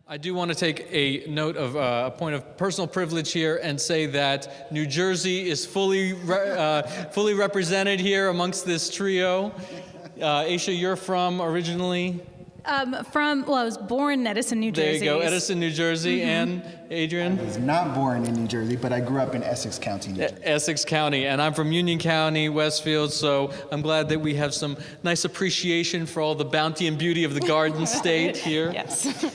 I do want to take a note of a point of personal privilege here and say that New Jersey is fully represented here amongst this trio. Aesha, you're from originally? I was born in Edison, New Jersey. There you go, Edison, New Jersey. And Adrian? I was not born in New Jersey, but I grew up in Essex County, New Jersey. Essex County, and I'm from Union County, Westfield, so I'm glad that we have some nice appreciation for all the bounty and beauty of the Garden State here. Yes.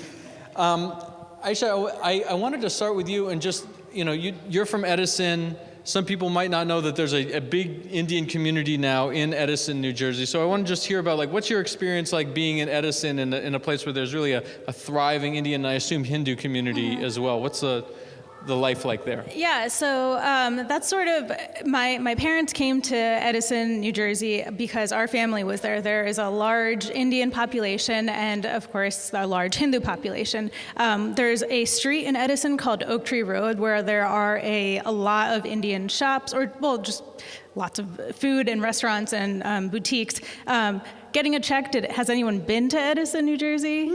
Aesha, I wanted to start with you and just, you're from Edison. Some people might not know that there's a big Indian community now in Edison, New Jersey. So I want to just hear about, what's your experience like being in Edison in a place where there's really a thriving Indian, and I assume Hindu community as well. What's the life like there? Yeah, so that's sort of, my parents came to Edison, New Jersey because our family was there. There is a large Indian population and, of course, a large Hindu population. There's a street in Edison called Oak Tree Road where there are a lot of Indian shops, just lots of food and restaurants and boutiques. Getting a check, has anyone been to Edison, New Jersey?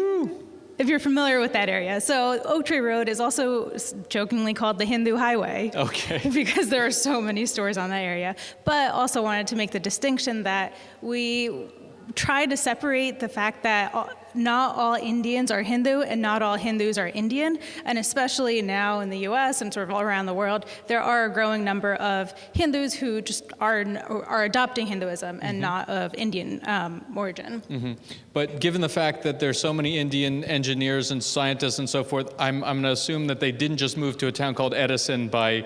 If you're familiar with that area. So Oak Tree Road is also jokingly called the Hindu Highway. Okay. Because there are so many stores on that area. But also wanted to make the distinction that we try to separate the fact that not all Indians are Hindu and not all Hindus are Indian. And especially now in the US and sort of all around the world, there are a growing number of Hindus who just are adopting Hinduism and not of Indian origin. But given the fact that there's so many Indian engineers and scientists and so forth, I'm going to assume that they didn't just move to a town called Edison by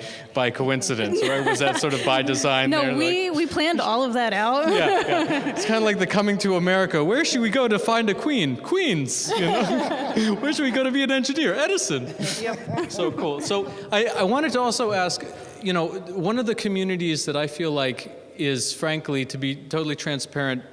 coincidence, right? Was that sort of by design? No, there? we planned all of that out. Yeah. It's kind of like the Coming to America. Where should we go to find a queen? Queens. Where should we go to be an engineer? Edison. Yep. So cool. So I wanted to also ask, one of the communities that I feel like is, frankly, to be totally transparent,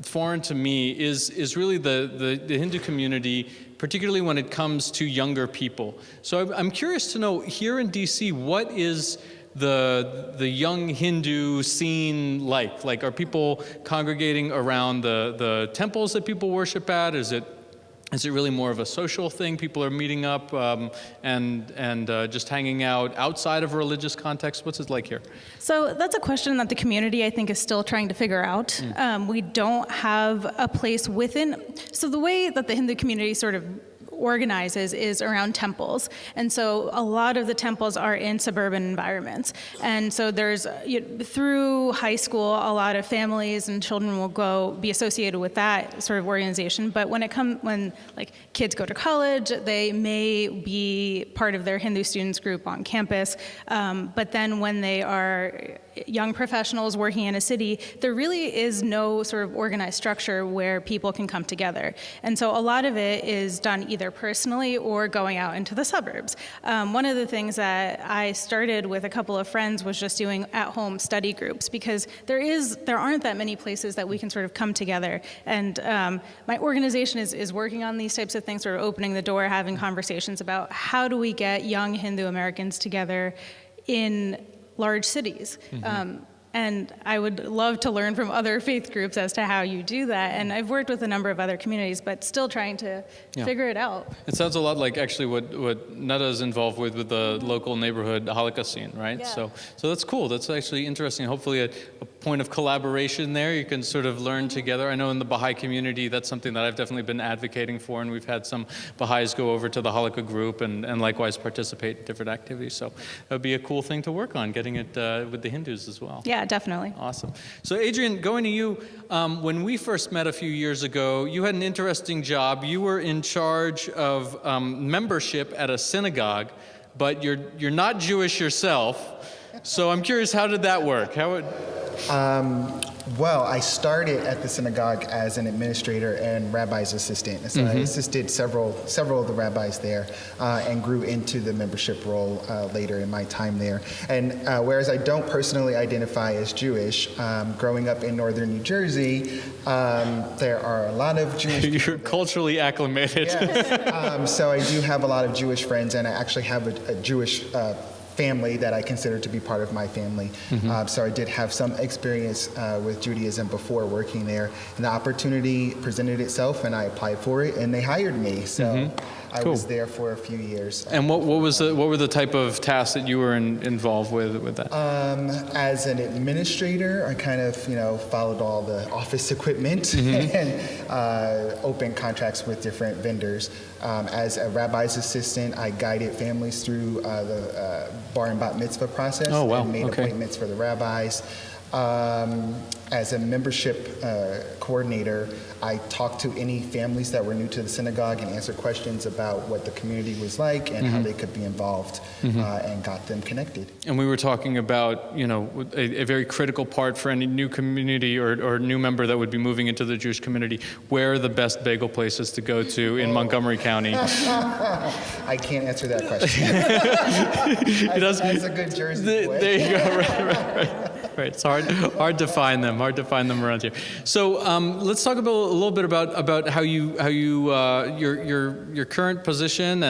foreign to me is really the Hindu community, particularly when it comes to younger people. So I'm curious to know, here in DC, what is the young Hindu scene like? Like, are people congregating around the temples that people worship at? Is it really more of a social thing? People are meeting up and just hanging out outside of a religious context? What's it like here? So that's a question that the community, I think, is still trying to figure out. We don't have a place within. So the way that the Hindu community sort of organizes is around temples. And so a lot of the temples are in suburban environments. And so there's, through high school, a lot of families and children will be associated with that sort of organization. But when kids go to college, they may be part of their Hindu students group on campus. But then when they are young professionals working in a city, there really is no sort of organized structure where people can come together. And so a lot of it is done either personally or going out into the suburbs. One of the things that I started with a couple of friends was just doing at-home study groups, because there aren't that many places that we can sort of come together. And my organization is working on these types of things, sort of opening the door, having conversations about how do we get young Hindu Americans together in large cities. And I would love to learn from other faith groups as to how you do that. And I've worked with a number of other communities, but still trying to figure it out. It sounds a lot like actually what Netta is involved with the local neighborhood Halakha scene, right? Yeah. So that's cool. That's actually interesting. Hopefully a point of collaboration there. You can sort of learn together. I know in the Baha'i community, that's something that I've definitely been advocating for, and we've had some Baha'is go over to the Halakha group and likewise participate in different activities. So that would be a cool thing to work on, getting it with the Hindus as well. Yeah, definitely. Awesome. So Adrian, going to you, when we first met a few years ago, you had an interesting job. You were in charge of membership at a synagogue, but you're not Jewish yourself. So I'm curious, how did that work? Well, I started at the synagogue as an administrator and rabbi's assistant. So I assisted several of the rabbis there and grew into the membership role later in my time there. And whereas I don't personally identify as Jewish, growing up in northern New Jersey, there are a lot of Jewish people. You're culturally acclimated. Yes. So I do have a lot of Jewish friends, and I actually have a Jewish family that I consider to be part of my family. So I did have some experience with Judaism before working there, and the opportunity presented itself and I applied for it and they hired me. So I Cool. was there for a few years. And what were the type of tasks that you were involved with that? As an administrator, I kind of, followed all the office equipment and opened contracts with different vendors. As a rabbi's assistant, I guided families through the bar and bat mitzvah process. Oh, wow. And made Okay. appointments for the rabbis. As a membership coordinator, I talked to any families that were new to the synagogue and answered questions about what the community was like and how they could be involved, and got them connected. And we were talking about, a very critical part for any new community or new member that would be moving into the Jewish community. Where are the best bagel places to go to in Montgomery County? I can't answer that question. As a good Jersey boy. There you go. Right. It's hard to find them around here. So let's talk a little bit about how your current position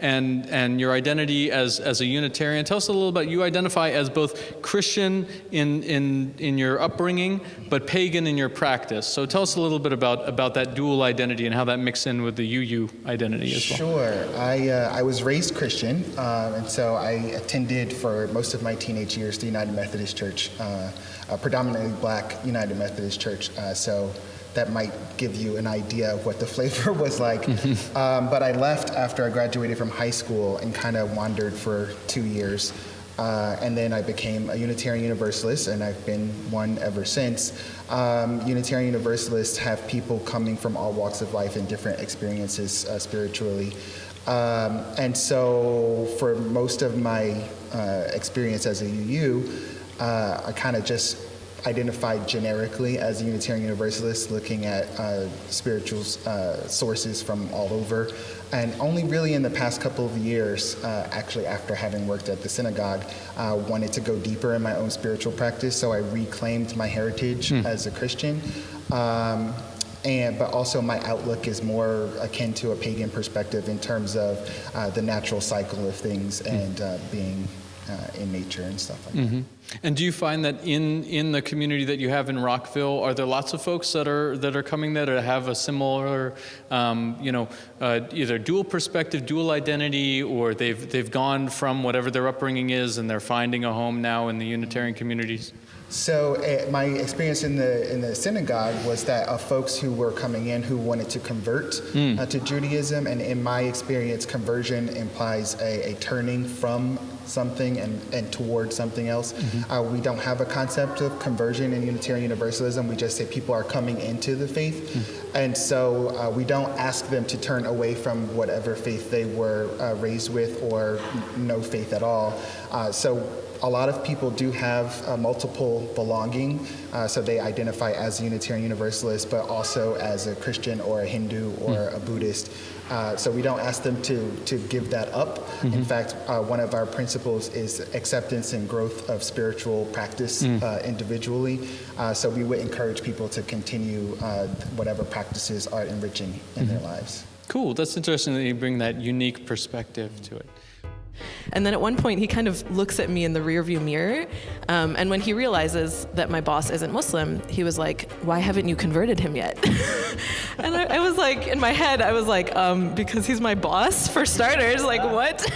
and your identity as a Unitarian. Tell us a little about, you identify as both Christian in your upbringing, but pagan in your practice. So tell us a little bit about that dual identity and how that mixes in with the UU identity as well. Sure. I was raised Christian, and so I attended for most of my teenage years the United Methodist Church, a predominantly black United Methodist Church. So that might give you an idea of what the flavor was like. But I left after I graduated from high school and kind of wandered for 2 years. And then I became a Unitarian Universalist, and I've been one ever since. Unitarian Universalists have people coming from all walks of life and different experiences spiritually. And so for most of my experience as a UU, I kind of just identified generically as a Unitarian Universalist, looking at spiritual sources from all over. And only really in the past couple of years, actually after having worked at the synagogue, wanted to go deeper in my own spiritual practice. So I reclaimed my heritage as a Christian. But also my outlook is more akin to a pagan perspective in terms of the natural cycle of things and being in nature and stuff like that. And do you find that in the community that you have in Rockville, are there lots of folks that are coming there that have a similar, either dual perspective, dual identity, or they've gone from whatever their upbringing is and they're finding a home now in the Unitarian communities? So my experience in the synagogue was that of folks who were coming in who wanted to convert to Judaism, and in my experience, conversion implies a turning from something and towards something else. We don't have a concept of conversion in Unitarian Universalism. We just say people are coming into the faith. And so we don't ask them to turn away from whatever faith they were raised with or no faith at all. So a lot of people do have multiple belonging, so they identify as a Unitarian Universalist, but also as a Christian or a Hindu or a Buddhist. So we don't ask them to give that up. In fact, one of our principles is acceptance and growth of spiritual practice individually. So we would encourage people to continue whatever practices are enriching in their lives. Cool. That's interesting that you bring that unique perspective to it. And then at one point, he kind of looks at me in the rearview mirror, and when he realizes that my boss isn't Muslim, he was like, "Why haven't you converted him yet?" And I was like, in my head, I was like, because he's my boss, for starters, like, what?